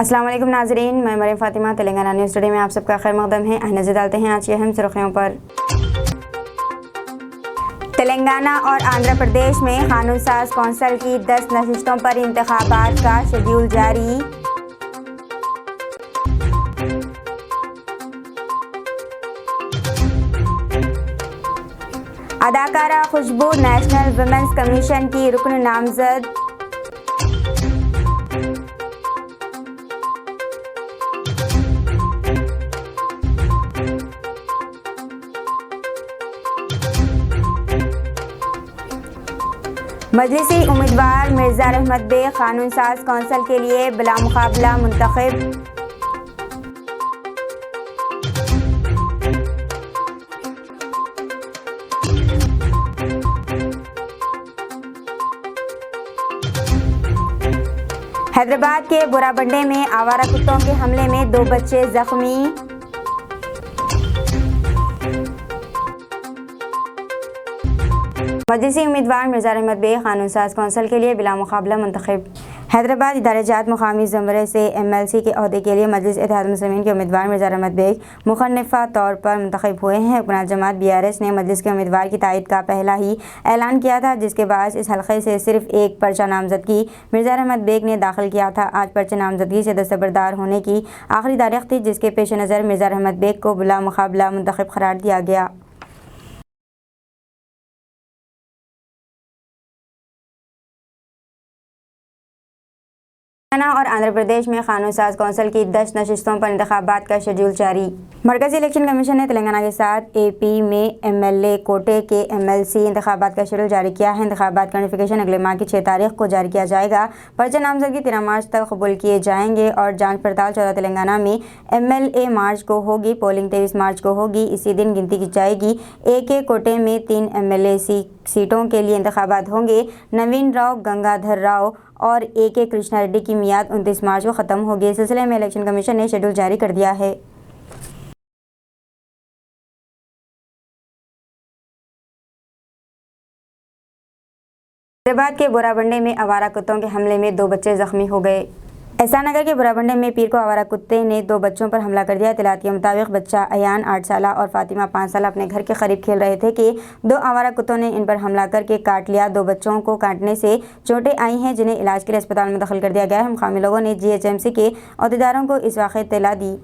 अस्सलाम वालेकुम नाजरीन, मैं मरियम फातिमा तेलंगाना न्यूज़ टुडे में आप सबका खैर मकदम है। नजर डालते हैं आज की अहम सुर्खियों पर। तेलंगाना और आंध्र प्रदेश में कानून साज कौंसिल की 10 नशिस्तों पर इंतखाबात का शेड्यूल जारी। अदाकारा खुशबू नेशनल वुमेन्स कमीशन की रुकन नामजद। मजलिसी उम्मीदवार मिर्जा रहमत बेग कानून साज कौंसिल के लिए बिला मुकाबला मुंतखब। हैदराबाद के बुराबंडे में आवारा कुत्तों के हमले में 2 बच्चे जख्मी। मजलिसी उम्मीदवार मिर्जा रहमत बेग कानून साज कौंसिल के लिए बिला मुकाबला मुंतखब। हैदराबाद इदारे-जात मुकामी ज़मरे से MLC के अहदे के लिए मजलिस इत्तेहाद मुस्लिमीन के उम्मीदवार मिर्जा रहमत बेग मुखन्निफा तौर पर मुंतखब हुए हैं। हुकूमत जमात BRS ने मजलिस के उम्मीदवार की तायद का पहला ही ऐलान किया था, जिसके बाद इस हल्के से सिर्फ एक पर्चा नामजदगी मिर्जा रहमत बेग ने दाखिल किया था। आज पर्चे नामजदगी से दस्तबरदार होने की आखिरी तारीख थी, जिसके पेश नज़र मिर्जा रहमत बेग को बिला मुकाबला मुंतखब करार दिया गया। तेलंगाना और आंध्र प्रदेश में कानून साज कौंसिल की 10 नशिस्तों पर इंतखाबात का शेड्यूल जारी। मरकजी इलेक्शन कमीशन ने तेलंगाना के साथ AP में MLA कोटे के MLC इंतखाबात का शेड्यूल जारी किया है। इंतखाबात का नोटिफिकेशन अगले माह की 6 तारीख को जारी किया जाएगा। पर्चे नामजदगी 13 मार्च तक कबूल किए जाएंगे और जांच पड़ताल 14 तेलंगाना में MLA मार्च को होगी। पोलिंग 23 मार्च को होगी। इसी दिन गिनती की जाएगी। AK कोटे में 3 MLA सीटों के लिए इंतखाबात होंगे। नवीन राव, गंगाधर राव और AK कृष्णा रेड्डी की मियाद 29 मार्च को ख़त्म होगी। इस सिलसिले में इलेक्शन कमीशन ने शेड्यूल जारी कर दिया है। हैदराबाद के बुराबंडे में आवारा कुत्तों के हमले में 2 बच्चे जख्मी हो गए। एहसानगर के बुराबंडे में पीर को आवारा कुत्ते ने 2 बच्चों पर हमला कर दिया। इत्तलात के मुताबिक बच्चा अयान 8 साल और फातिमा 5 साल अपने घर के करीब खेल रहे थे कि 2 आवारा कुत्तों ने इन पर हमला करके काट लिया। 2 बच्चों को काटने से चोटें आई हैं, जिन्हें इलाज के लिए अस्पताल में दाखिल कर दिया गया है। मुकामी लोगों ने GHMC के अहदेदारों को इस वाक़े की इत्तला दी।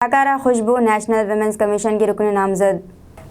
अदाकारा खुशबू नेशनल वुमेन्स कमीशन की रुकन नामजद।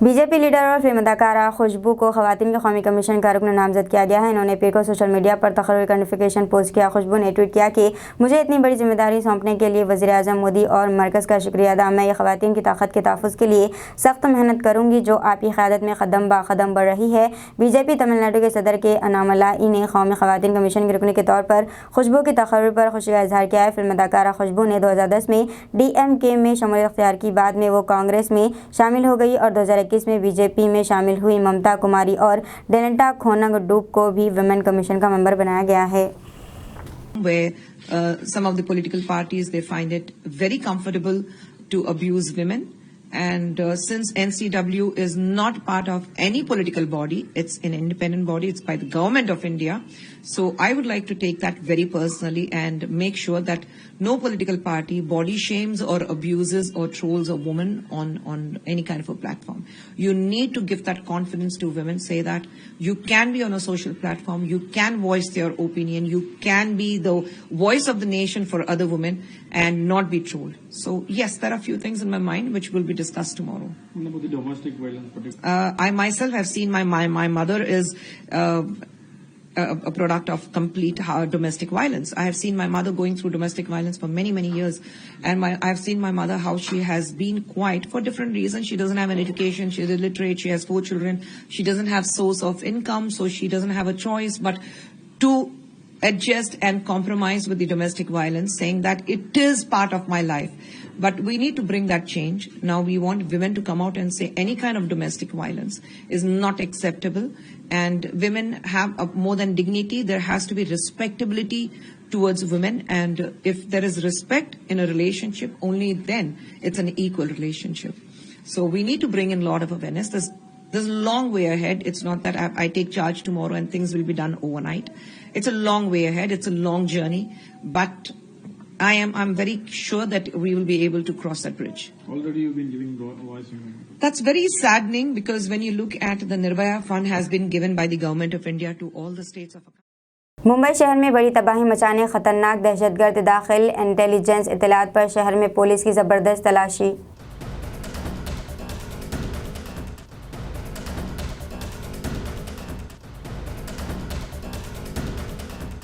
BJP लीडर और फिल्म अदाकारा खुशबू को खवातीन के कौमी कमीशन का रुकन नामजद किया गया है। इन्होंने पीर को सोशल मीडिया पर तकरीर का नोटिफिकेशन पोस्ट किया। खुशबू ने ट्वीट किया कि मुझे इतनी बड़ी जिम्मेदारी सौंपने के लिए वज़ीर आज़म मोदी और मरकज़ का शुक्रिया अदा। मैं ये खवातीन की ताकत के तहफ़्फ़ुज़ के लिए सख्त मेहनत करूँगी, जो आपकी क़यादत में कदम ब कदम बढ़ रही है। BJP तमिलनाडु के सदर के अनामलाई ने कौमी खवातीन कमीशन के रुकन के तौर पर खुशबू की तकरीर पर खुशी का इजहार किया है। फिल्म अदाकारा खुशबू ने 2010 में DMK में शमूलियत इख्तियार की। बाद में वो कांग्रेस में शामिल हो गई और 2021 में BJP में शामिल हुई। ममता कुमारी और डेलंटा खोनंग डूब को भी वुमेन कमीशन का मेंबर बनाया गया है। Where some of the political parties, they find it very comfortable to abuse women, and since NCW is not part of any political body, it's an independent body, it's by the government of India, so I would like to take that very personally and make sure that no political party body shames or abuses or trolls a woman on any kind of a platform. You need to give that confidence to women, say that you can be on a social platform, you can voice your opinion, you can be the voice of the nation for other women and not be trolled. So yes, there are a few things in my mind which will be discussed tomorrow. What about the domestic violence? I myself have seen my mother is a product of complete domestic violence. I have seen my mother going through domestic violence for many, many years. And I've seen my mother, how she has been quiet for different reasons. She doesn't have an education. She's illiterate. She has 4 children. She doesn't have source of income. So she doesn't have a choice but to adjust and compromise with the domestic violence, saying that it is part of my life. But we need to bring that change. Now we want women to come out and say any kind of domestic violence is not acceptable. And women have more than dignity. There has to be respectability towards women. And if there is respect in a relationship, only then it's an equal relationship. So we need to bring in a lot of awareness. There's a long way ahead. It's not that I take charge tomorrow and things will be done overnight. It's a long way ahead. It's a long journey. But I'm very sure that we will be able to cross that bridge. Already you've been giving voice. That's very saddening, because when you look at the Nirbhaya Fund has been given by the government of India to all the states of Mumbai शहर में बड़ी तबाही मचाने खतरनाक दहशतगर्द दाखिल, intelligence इत्तलात पर शहर में पुलिस की जबरदस्त तलाशी।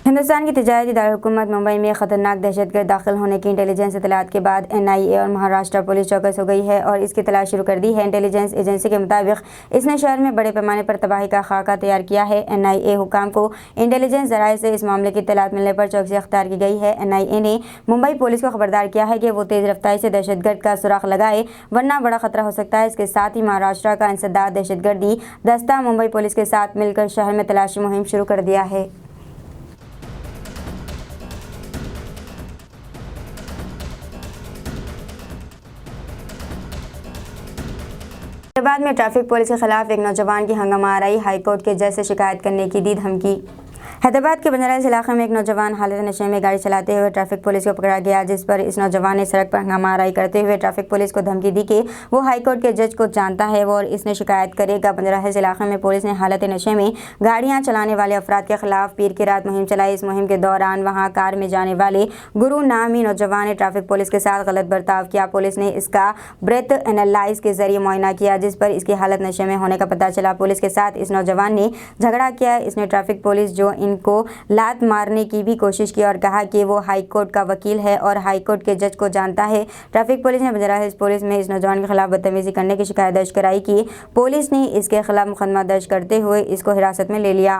हिंदुस्तान की तिजारती दारकूमत मुंबई में खतरनाक दहशतगर्द दाखिल होने की इंटेलिजेंस इत्तलात के बाद NIA और महाराष्ट्र पुलिस चौकस हो गई है और इसकी तलाश शुरू कर दी है। इंटेलिजेंस एजेंसी के मुताबिक इसने शहर में बड़े पैमाने पर तबाही का खाका तैयार किया है। NIA हुकाम को इंटेलिजेंस ज़राए से इस मामले की इत्तलात मिलने पर चौकसी अख्तियार की गई है। NIA ने मुंबई पुलिस को खबरदार किया है कि वो तेज़ रफ्तारी से दहशतगर्द का सुराख लगाए, वरना बड़ा खतरा हो सकता है। इसके साथ ही महाराष्ट्र का इंसदाद दहशतगर्दी दस्ता मुंबई पुलिस के साथ मिलकर शहर में तलाशी मुहिम शुरू कर दिया है। हैदराबाद में ट्रैफिक पुलिस के खिलाफ एक नौजवान की हंगामा आराई, हाईकोर्ट के जज से शिकायत करने की दी धमकी। हैदराबाद के बंजारा इलाके में एक नौजवान हालत नशे में गाड़ी चलाते हुए ट्रैफिक पुलिस को पकड़ा गया, जिस पर इस नौजवान ने सड़क पर हंगामा आराई करते हुए ट्रैफिक पुलिस को धमकी दी कि वो हाईकोर्ट के जज को जानता है और इसने शिकायत करेगा। बंजारा इलाके में पुलिस ने हालत नशे में गाड़ियां चलाने वाले अफराद के खिलाफ पीर की रात मुहिम चलाई। इस मुहिम के दौरान वहां कार में जाने वाले गुरु नामी नौजवान ने ट्रैफिक पुलिस के साथ गलत बर्ताव किया। पुलिस ने इसका ब्रेथ एनालाइज के जरिए मुआयना किया, जिस पर इसकी हालत नशे में होने का पता चला। पुलिस के साथ इस नौजवान ने झगड़ा किया। इसने ट्रैफिक पुलिस जो इनको लात मारने की भी कोशिश की और कहा कि वो हाईकोर्ट का वकील है और हाईकोर्ट के जज को जानता है। ट्रैफिक पुलिस ने बंजारा हिल्स पुलिस में इस नौजवान के खिलाफ बदतमीजी करने की शिकायत दर्ज कराई कि पुलिस ने इसके खिलाफ मुकदमा दर्ज करते हुए इसको हिरासत में ले लिया।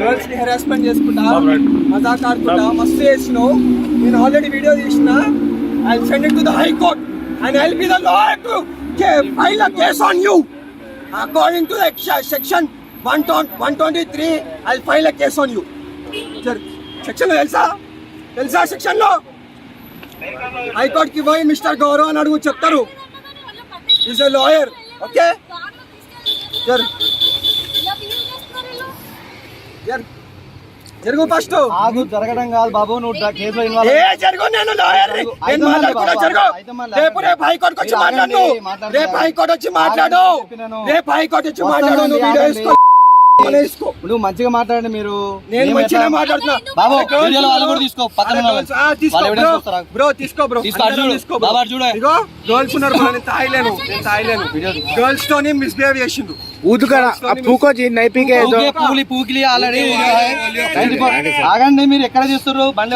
గర్ల్స్ ని హెరాస్మెంట్ చేసుకుంటా మజాక్ ఆడుకుంటా మస్తు చేసినావు. నేను ఆల్రెడీ వీడియో తీసిన. I will send it to the high court and I'll be the lawyer to file a case on you according to the section 123. I'll file a case on you. Section తెలుసా section లో high court కి పోయి mister Gaurav అని అడుగు, చెప్తారు. Is a lawyer. Okay జరుగు first. ఆగు, జరగడం కాదు బాబు, నువ్వు కేసులో ఇన్వాల్వ్ ఏ జరుగు. నేను లాయర్ ని, నేను మాట్లాడుతున్నా. జరుగు. రేపు హైకోర్టుకి వచ్చి మాట్లాడు. రేపు హైకోర్టు వచ్చి మాట్లాడు. నువ్వు వీడియో తీసుకో. నువ్వు మంచిగా మాట్లాడండి. మీరు నేను మంచిగా మాట్లాడుతున్నా బాబు. వీడియోలో వాళ్ళు కూడా తీసుకో, పక్కన బ్రో తీసుకో. ఇగో గర్ల్స్ ఉన్నారు, నేను తాగలేను. గర్ల్స్ తోని మిస్బిహేవ్ చేసిండు. ఆగండి, మీరు ఎక్కడ చేస్తున్నారు? బండి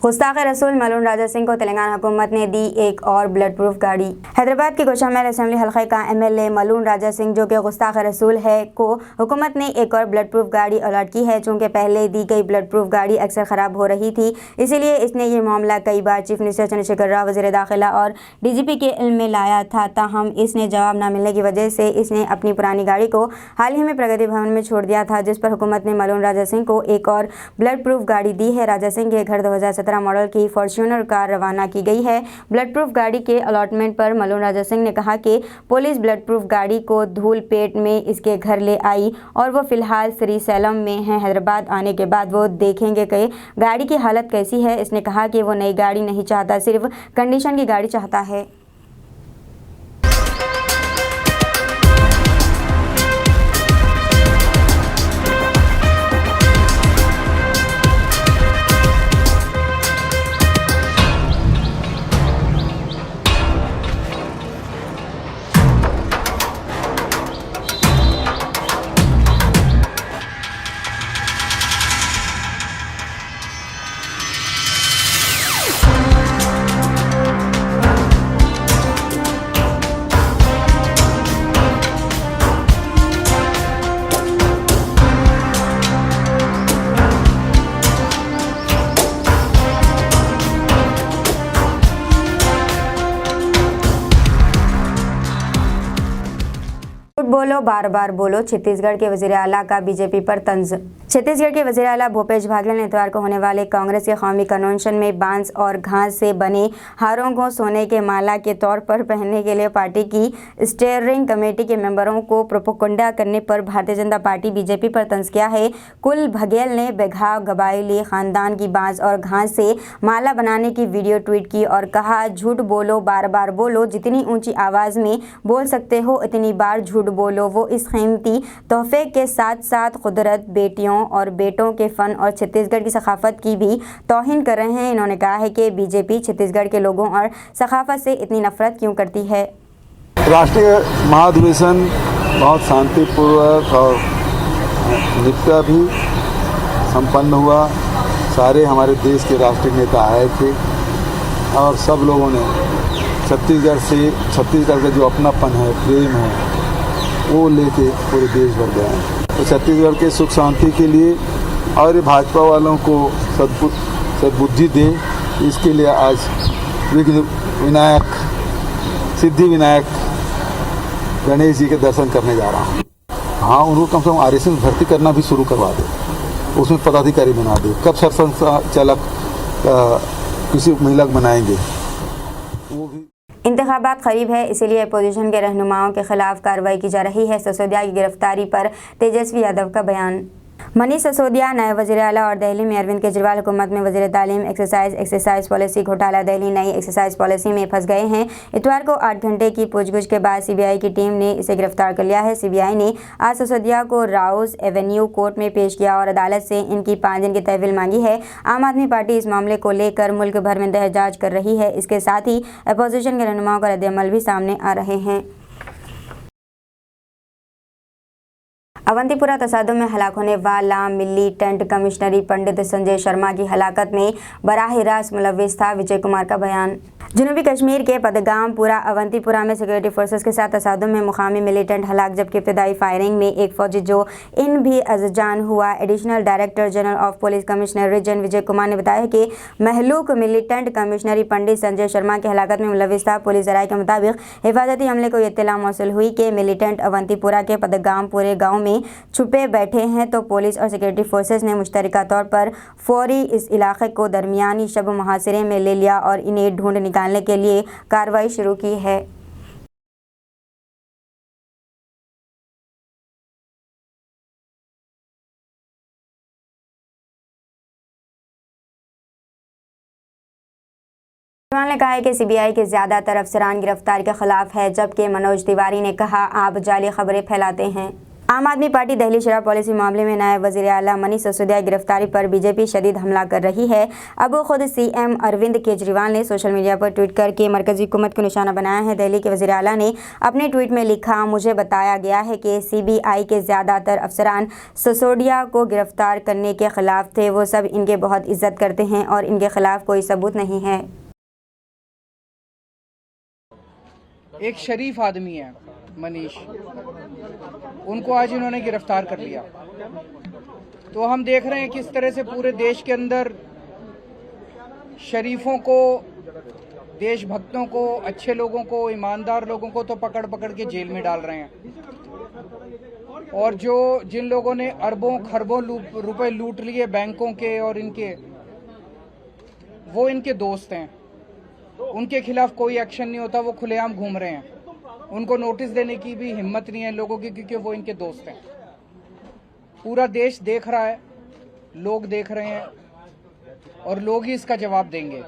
गुस्ताख रसूल मलून राजा सिंह को तेलंगाना हुकूमत ने दी एक और ब्लड प्रूफ गाड़ी। हैदराबाद के गोशामहल असेंबली हल्के का MLA मलून राजा सिंह, जो कि गुस्ताख रसूल है, को हुकूमत ने एक और ब्लड प्रूफ गाड़ी अलॉट की है। चूँकि पहले दी गई ब्लड प्रूफ गाड़ी अक्सर ख़राब हो रही थी, इसीलिए इसने ये मामला कई बार चीफ मिनिस्टर चंद्रशेखर राव, वज़ीर दाखिला और DGP के इल्म में लाया था। ताहम इसने जवाब न मिलने की वजह से इसने अपनी पुरानी गाड़ी को हाल ही में प्रगति भवन में छोड़ दिया था, जिस पर हुकूमत ने मलून राजा सिंह को एक और ब्लड प्रूफ गाड़ी दी है। राजा सिंह के घर 2017 2017 मॉडल की फॉर्च्यूनर कार रवाना की गई है। ब्लड प्रूफ गाड़ी के अलॉटमेंट पर मल्लू राजा सिंह ने कहा कि पुलिस ब्लड प्रूफ गाड़ी को धूल पेट में इसके घर ले आई और वो फिलहाल श्रीशैलम में है। हैदराबाद आने के बाद वो देखेंगे कि गाड़ी की हालत कैसी है। इसने कहा कि वो नई गाड़ी नहीं चाहता, सिर्फ कंडीशन की गाड़ी चाहता है। बोलो बार बार बोलो, छत्तीसगढ़ के वजीर आला का बीजेपी पर तंज। छत्तीसगढ़ के वजीर आला भूपेश बघेल ने इतवार को होने वाले कांग्रेस के कौमी कन्वेंशन में बांस और घास से बने हारों को सोने के माला के तौर पर पहनने के लिए पार्टी की स्टीयरिंग कमेटी के मेंबरों को प्रोपोगंडा करने पर भारतीय जनता पार्टी बीजेपी पर तंज किया है। कुल बघेल ने बेघाव कबायली खानदान की बांस और घास से माला बनाने की वीडियो ट्वीट की और कहा, झूठ बोलो बार बार बोलो, जितनी ऊंची आवाज़ में बोल सकते हो इतनी बार झूठ बोलो। वो इस कीमती तोहफे के साथ साथ कुदरत, बेटियों और बेटों के फन और छत्तीसगढ़ की सकाफत की भी तौहीन कर रहे हैं। इन्होंने कहा है कि बीजेपी छत्तीसगढ़ के लोगों और सकाफत से इतनी नफरत क्यों करती है। राष्ट्रीय महाधिवेशन बहुत शांतिपूर्वक और निष्ठा भी संपन्न हुआ। सारे हमारे देश के राष्ट्रीय नेता आए थे और सब लोगों ने छत्तीसगढ़ का जो अपनापन है, प्रेम है, वो लेके पूरे देश भर गए हैं। तो छत्तीसगढ़ के सुख शांति के लिए और भाजपा वालों को सद्बुद्धि दे, इसके लिए आज विघ्न विनायक, सिद्धि विनायक गणेश जी के दर्शन करने जा रहा हूँ। हाँ, उनको कम से कम आरएसएस में भर्ती करना भी शुरू करवा दे, उसमें पदाधिकारी बना दे। कब सरसंघ चालक किसी महिला को बनाएंगे, वो भी। इंतखाबात करीब है, इसीलिए अपोजिशन के रहनुमाओं के खिलाफ कार्रवाई की जा रही है। सिसोदिया की गिरफ्तारी पर तेजस्वी यादव का बयान। मनीष सिसोदिया नायब वज़ीर आला और दिल्ली में अरविंद केजरीवाल हुकूमत में वज़ीर तालीम एक्सरसाइज पॉलिसी घोटाला। दिल्ली नई एक्सरसाइज पॉलिसी में फंस गए हैं। इतवार को 8 घंटे की पूछगछ के बाद सीबीआई की टीम ने इसे गिरफ्तार कर लिया है। सीबीआई ने आज सिसोदिया को राउस एवेन्यू कोर्ट में पेश किया और अदालत से इनकी 5 दिन की तहवील मांगी है। आम आदमी पार्टी इस मामले को लेकर मुल्क भर में एहतजाज कर रही है। इसके साथ ही अपोजिशन के रहनुमाओं का रद्द-ए-अमल भी सामने आ रहे हैं। अवंतीपुरा तसादुम में हलाक होने वाला मिलिटेंट कमिश्नरी पंडित संजय शर्मा की हलाकत में बराह रास्त मुलव्विस था। विजय कुमार का बयान। जनूबी कश्मीर के पदगामपुरा अवंतीपुरा में सिक्योरिटी फोर्सेस के साथ तसादुम में मुकामी मिलिटेंट हलाक, जबकि इब्तदाई फायरिंग में एक फौजी जो इन भी अज़जान हुआ। Additional director general of police commissioner region Vijay Kumar ने बताया कि महलूक मिलिटेंट कमिश्नरी पंडित संजय शर्मा की हलाकत में मुलव्विस था। पुलिस ज़राए के मुताबिक हिफाजती अमले को इत्तला मौसूल हुई कि मिलिटेंट अवंतीपुरा के पदगामपुरे गाँव में छुपे बैठे हैं, तो पुलिस और सिक्योरिटी फोर्सेस ने मुश्तरका तौर पर फौरी इस इलाके को दरमियानी शब मुहासिरे में ले लिया और इन्हें ढूंढ निकालने के लिए कार्रवाई शुरू की है। ने कहा है कि सीबीआई के ज़्यादातर अफसरान गिरफ्तार के खिलाफ है, जबकि मनोज तिवारी ने कहा आप जाली खबरें फैलाते हैं। आम आदमी पार्टी दिल्ली शराब पॉलिसी मामले में नायब वज़ीर आला मनीष सिसोदिया की गिरफ्तारी पर बीजेपी शदीद हमला कर रही है। अब खुद सीएम अरविंद केजरीवाल ने सोशल मीडिया पर ट्वीट करके मरकजी हुकूमत को निशाना बनाया है। दिल्ली के वज़ीर आला ने अपने ट्वीट में लिखा, मुझे बताया गया है कि सीबीआई के ज़्यादातर अफसरान सिसोदिया को गिरफ्तार करने के खिलाफ थे। वो सब इनके बहुत इज्जत करते हैं और इनके खिलाफ कोई सबूत नहीं है। एक शरीफ आदमी है मनीष, उनको आज इन्होंने गिरफ्तार कर लिया। तो हम देख रहे हैं किस तरह से पूरे देश के अंदर शरीफों को, देशभक्तों को, अच्छे लोगों को, ईमानदार लोगों को तो पकड़ पकड़ के जेल में डाल रहे हैं, और जो जिन लोगों ने अरबों खरबों रुपए लूट लिए बैंकों के और इनके, वो इनके दोस्त हैं, उनके खिलाफ कोई एक्शन नहीं होता, वो खुलेआम घूम रहे हैं, उनको नोटिस देने की भी हिम्मत नहीं है लोगों की, क्योंकि वो इनके दोस्त हैं। पूरा देश देख रहा है, लोग देख रहे हैं और लोग ही इसका जवाब देंगे।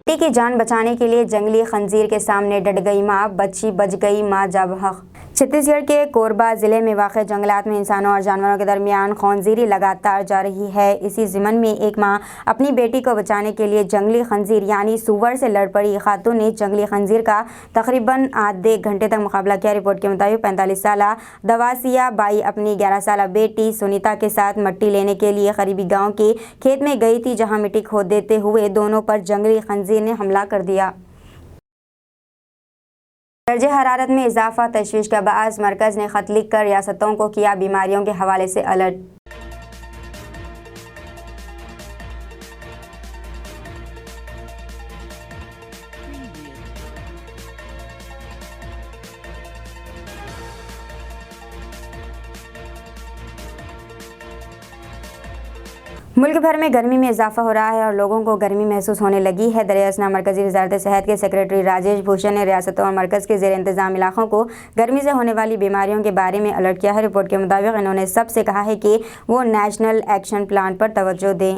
बेटी की जान बचाने के लिए जंगली खंजीर के सामने डट गई मां, बच्ची बच गई मां जाबहक। छत्तीसगढ़ के कोरबा जिले में वाक़ जंगलात में इंसानों और जानवरों के दरमियान खंजीरी लगातार जा रही है। इसी ज़िमन में एक मां अपनी बेटी को बचाने के लिए जंगली खंजीर यानी सुअर से लड़ पड़ी। खातून ने जंगली खंजीर का तकरीबन आधे घंटे तक मुकाबला किया। रिपोर्ट के मुताबिक 45 साल दवासिया बाई अपनी 11 साल बेटी सुनीता के साथ मट्टी लेने के लिए करीबी गाँव के खेत में गई थी, जहाँ मिट्टी खोद देते हुए दोनों पर जंगली खंजीर ने हमला कर दिया। दर्जे हरारत में इजाफा तशवीश का बाअस, मरकज़ ने खत लिख कर रियासतों को किया बीमारियों के हवाले से अलर्ट। मुल्क भर में गर्मी में इजाफा हो रहा है और लोगों को गर्मी महसूस होने लगी है। दरियासना मरकज़ी वज़ारत सेहत के सेक्रेटरी राजेश भूषण ने रियासतों और मरकज़ के ज़ेर इंतज़ाम इलाक़ों को गर्मी से होने वाली बीमारियों के बारे में अलर्ट किया है। रिपोर्ट के मुताबिक इन्होंने सबसे कहा है कि वो नेशनल एक्शन प्लान पर तवज्जो दें।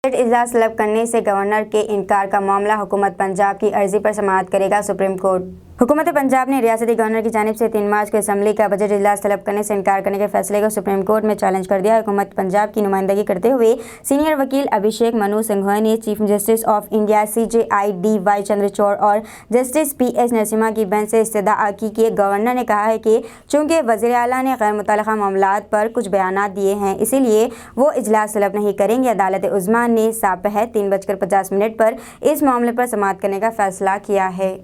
इजलास तलब करने से गवर्नर के इनकार का मामला, हुकूमत पंजाब की अर्जी पर समाअत करेगा सुप्रीम कोर्ट। हुकूमत पंजाब ने रियासती गवर्नर की जानिब से 3 मार्च को असम्बली का बजट इजलास तलब करने से इनकार करने के फैसले को सुप्रीम कोर्ट में चैलेंज कर दिया है। हुकूमत पंजाब की नुमाइंदगी करते हुए सीनियर वकील अभिषेक मनु सिंघवी ने chief justice of India CJI DY Chandrachud और जस्टिस PS नरसिम्हा की बेंच से इस्तदा की कि गवर्नर ने कहा है कि चूँकि वज़ीर आला ने गैर मुतल्लक़ा मामलात पर कुछ बयानात दिए हैं, इसीलिए वो इजलास तलब नहीं करेंगे। अदालत उज़्मा ने सापह 3:50 पर इस मामले पर समाअत करने का फैसला किया है।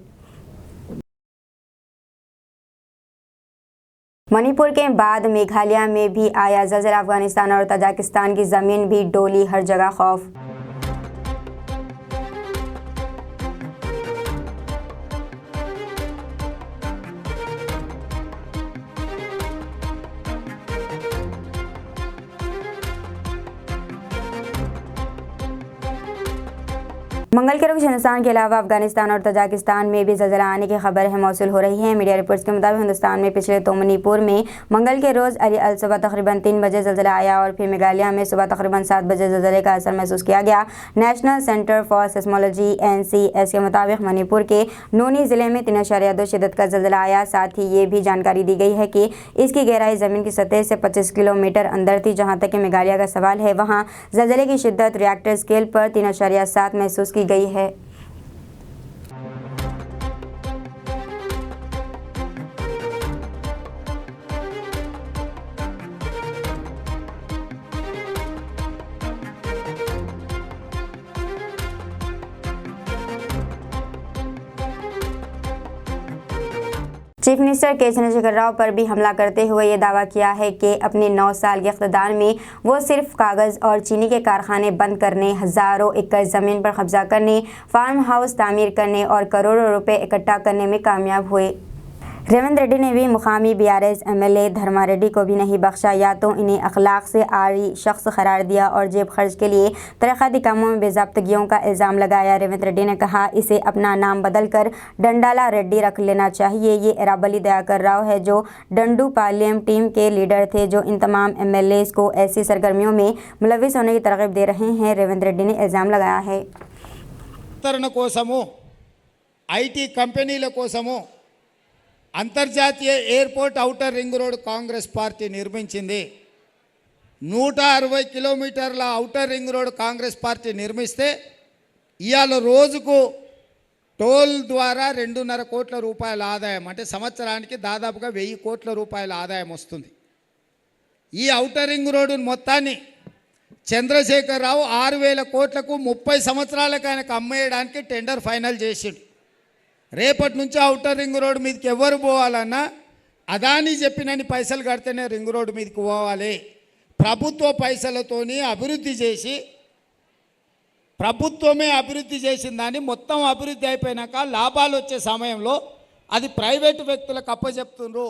मणिपुर के बाद मेघालय में भी आया ज़लज़ला, अफगानिस्तान और तजाकिस्तान की ज़मीन भी डोली, हर जगह खौफ। मंगल के रोज हिंदुस्तान के अलावा अफगानिस्तान और तजाकिस्तान में भी ज़लज़ला आने की खबर है मौसूल हो रही है। मीडिया रिपोर्ट्स के मुताबिक हिंदुस्तान में पिछले तो मणिपुर में मंगल के रोज़ अल सुबह तकरीबन 3 बजे ज़लज़ला आया और फिर मेघालय में सुबह तकरीबन 7 बजे ज़लज़ले का असर महसूस किया गया। National centre for seismology NCS के मुताबिक मणिपुर के नोनी ज़िले में 3.2 शिद्दत का ज़लज़ला आया। साथ ही ये भी जानकारी दी गई है कि इसकी गहराई ज़मीन की सतह से 25 किलोमीटर अंदर थी। जहाँ तक कि मेघालय का सवाल है, वहाँ ज़लज़ले की शिद्दत रिएक्टर स्केल पर 3.7 महसूस की गई है। चीफ मिनिस्टर के चंद्रशेखर राव पर भी हमला करते हुए ये दावा किया है कि अपने 9 साल के इक़्तिदार में वो सिर्फ कागज़ और चीनी के कारखाने बंद करने, हज़ारों एकड़ ज़मीन पर कब्जा करने, फार्म हाउस तामीर करने और करोड़ों रुपए इकट्ठा करने में कामयाब हुए। रेवंत रेड्डी ने भी मुकामी BRS MLA धर्मा रेड्डी को भी नहीं बख्शा। या तो इन्हें अखलाक से आरी शख्स करार दिया और जेब खर्च के लिए तरक्याती कामों में बेज़ाब्तगियों का इल्ज़ाम लगाया। रेवंत रेड्डी ने कहा इसे अपना नाम बदल कर डंडाला रेड्डी रख लेना चाहिए। ये एराबली दयाकर राव है जो डंडू पालियम टीम के लीडर थे, जो इन तमाम MLAs को ऐसी सरगर्मियों में मुलविस होने की तरग़ीब दे रहे हैं। रेवंत रेड्डी ने इल्ज़ाम लगाया है IT కంపెనీల కోసము అంతర్జాతీయ airport outer ring road Congress party నిర్మించింది. 160 కిలోమీటర్ల outer ring road Congress party నిర్మిస్తే ఇవాళ రోజుకు టోల్ ద్వారా 2.5 కోట్ల రూపాయల ఆదాయం, అంటే సంవత్సరానికి దాదాపుగా 1000 కోట్ల రూపాయల ఆదాయం వస్తుంది. ఈ ఔటర్ రింగ్ రోడ్డు మొత్తాన్ని చంద్రశేఖర్ రావు 6000 కోట్లకు 30 సంవత్సరాలకు ఆయనకు అమ్మేయడానికి టెండర్ ఫైనల్ చేసిండు. రేపటి నుంచి ఔటర్ రింగ్ రోడ్ మీదకి ఎవరు పోవాలన్నా అదాని చెప్పినన్ని పైసలు కడితేనే రింగ్ రోడ్ మీదకి పోవాలి. ప్రభుత్వ పైసలతోని అభివృద్ధి చేసి ప్రభుత్వమే అభివృద్ధి చేసిన దాన్ని మొత్తం అభివృద్ధి అయిపోయినాక లాభాలు వచ్చే సమయంలో అది ప్రైవేట్ వ్యక్తులకు అప్పచెప్తున్నారు।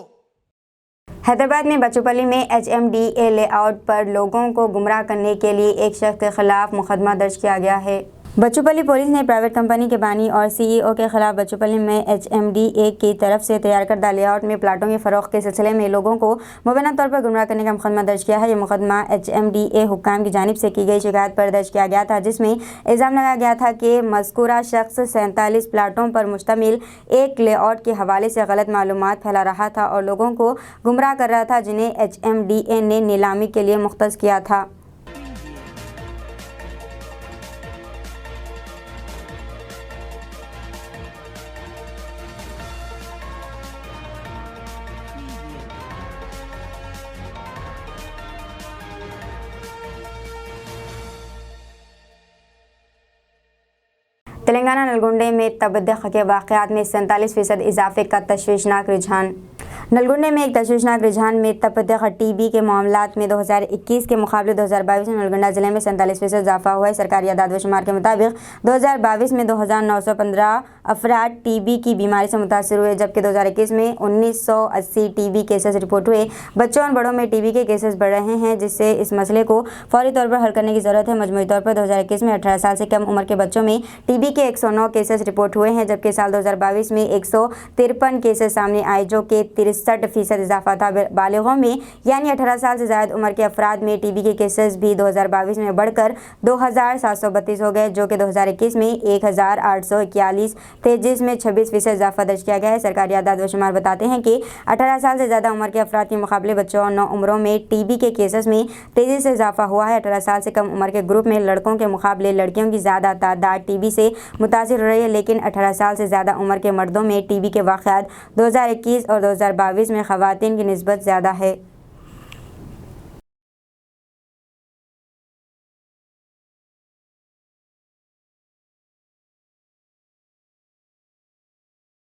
हैदराबाद में बचूपल्ली में HMDA लेआउट पर लोगों को गुमराह करने के लिए एक शख्स के खिलाफ मुकदमा दर्ज किया गया है। बचूपल्ली पुलिस ने प्राइवेट कंपनी के बानी और CEO के खिलाफ बचूपल्ली में HMDA की तरफ से तैयार करदा लेआउट में प्लाटों की फरोख्त के सिलसिले में लोगों को मुबैना तौर पर गुमराह करने का मुकदमा दर्ज किया है। ये मुकदमा HMDA हुक्काम की जानिब से की गई शिकायत पर दर्ज किया गया था, जिसमें इल्ज़ाम लगाया गया था कि मज़कूरा शख्स 47 प्लाटों पर मुश्तमिल एक लेआउट के हवाले से गलत मालूमात फैला रहा था और लोगों को गुमराह कर रहा था, जिन्हें HMDA ने नीलामी के लिए मुख्तस किया था। तेलंगाना नलगुंडे में तबद्दुख के वाक़यात में 47% इजाफे का तशवीशनाक रुझान। नलगुंडे में एक तशवीशनाक रुझान में तबद्दुख टीबी के मामलात में 2021 के मुकाबले 2022 में नलगुंडा जिले में 47% इजाफा हुआ है। सरकारी आदाद व शुमार के मुताबिक 2022 में 2915 अफराद टीबी की बीमारी से मुतासर हुए, जबकि 2021 में 1980 टीबी केसेस रिपोर्ट हुए। बच्चों और बड़ों में टीबी के केसेस बढ़ रहे हैं, जिससे इस मसले को फौरी तौर पर हल करने की ज़रूरत है। मजमूई तौर पर 2021 में 18 साल से कम उम्र के बच्चों में टीबी के 109 केसेस रिपोर्ट हुए हैं, जबकि साल 2022 में 153 केसेस सामने आए, जो कि 63% इजाफा था। बालिगों में यानी 18 साल से ज़्यादा उम्र के अफराद में टीबी के केसेस भी 2022 में बढ़कर 2732 हो गए, जो कि 2021 में 1841 थे, जिसमें 26% इजाफा दर्ज किया गया है। सरकारी आदाद व शुमार बताते हैं कि 18 साल से ज़्यादा उम्र के अफराद के मुकाबले बच्चों और नौ उम्रों में टीबी के केसेस में तेज़ी से इजाफा हुआ है। 18 साल से कम उम्र के ग्रुप में लड़कों के मुकाबले लड़कियों की ज़्यादा तादाद टीबी से मुतासिर हो रही है, लेकिन 18 साल से ज़्यादा उम्र के मर्दों में टीबी के वाक़यात 2021 और 2022 में ख़वातीन की निस्बत ज़्यादा है।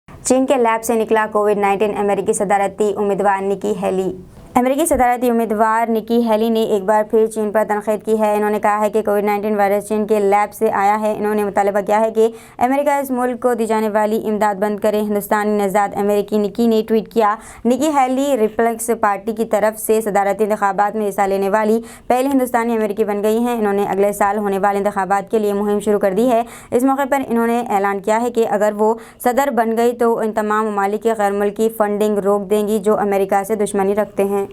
चीन के लैब से निकला कोविड-19। अमेरिकी सदारती उम्मीदवार निकी हेली। अमेरिकी सदारती उम्मीदवार निकी हेली ने एक बार फिर चीन पर तनकीद की है। इन्होंने कहा है कि कोविड-19 वायरस चीन के लैब से आया है। इन्होंने मुतालबा किया है कि अमेरिका इस मुल्क को दी जाने वाली इमदाद बंद करे। हिंदुस्तानी नज़ाद अमेरिकी निकी ने ट्वीट किया, निकी हेली रिपब्लिकन पार्टी की तरफ से सदारती इंतखाबात में हिस्सा लेने वाली पहली हिंदुस्तानी अमेरिकी बन गई हैं। इन्होंने अगले साल होने वाले इंतखाबात के लिए मुहिम शुरू कर दी है। इस मौके पर इन्होंने ऐलान किया है कि अगर वो सदर बन गई तो इन तमाम ममालिक की गैर मुल्की फंडिंग रोक देंगी जो अमेरिका से दुश्मनी रखते हैं।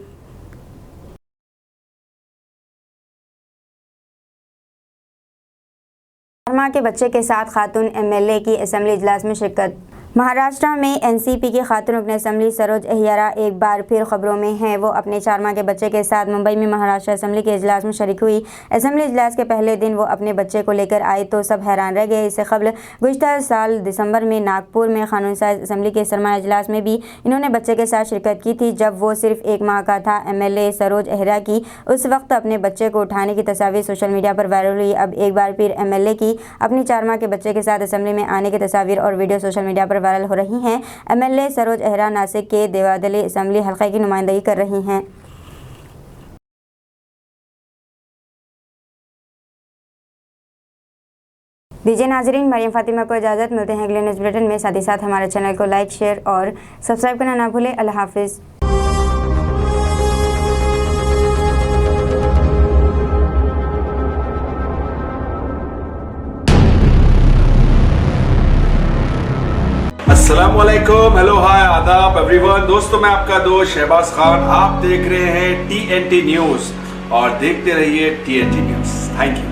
माँ के बच्चे के साथ खातून MLA की असेंबली इजलास में शिरकत। महाराष्ट्र में एनसीपी की खातून रुकन असेंबली सरोज अहियारा एक बार फिर खबरों में हैं। वो अपने 4 माह के बच्चे के साथ मुंबई में महाराष्ट्र असेंबली के इजलास में शरीक हुई। असेंबली इजलास के पहले दिन वो अपने बच्चे को लेकर आई तो सब हैरान रह गए। इससे कबल गुज़श्ता साल दिसंबर में नागपुर में कानून साज असेंबली के सरमाया इजलास में भी इन्होंने बच्चे के साथ शिरकत की थी, जब वो सिर्फ 1 माह का था। MLA सरोज अहियारा की उस वक्त अपने बच्चे को उठाने की तस्वीर सोशल मीडिया पर वायरल हुई। अब एक बार फिर MLA की अपनी 4 माह के बच्चे के साथ असेंबली में आने की तस्वीर और वीडियो सोशल मीडिया पर वायरल हो रही हैं। MLA सरोज अहियारा नासिक के देवादली असेंबली हल्के की नुमाइंदगी कर रही हैं। दीजिए नाजरीन, मरियम फातिमा को इजाज़त। मिलते हैं अगले न्यूज़ बुलेटिन में। साथ ही साथ हमारे चैनल को लाइक, शेयर और सब्सक्राइब करना ना भूलें। अल्लाह हाफिज़। अस्सलाम वालेकुम, हेलो, हाय, आदाब एवरीवन। दोस्तों, मैं आपका दोस्त शहबाज खान। आप देख रहे हैं TNT न्यूज़ और देखते रहिए TNT न्यूज़। Thank you.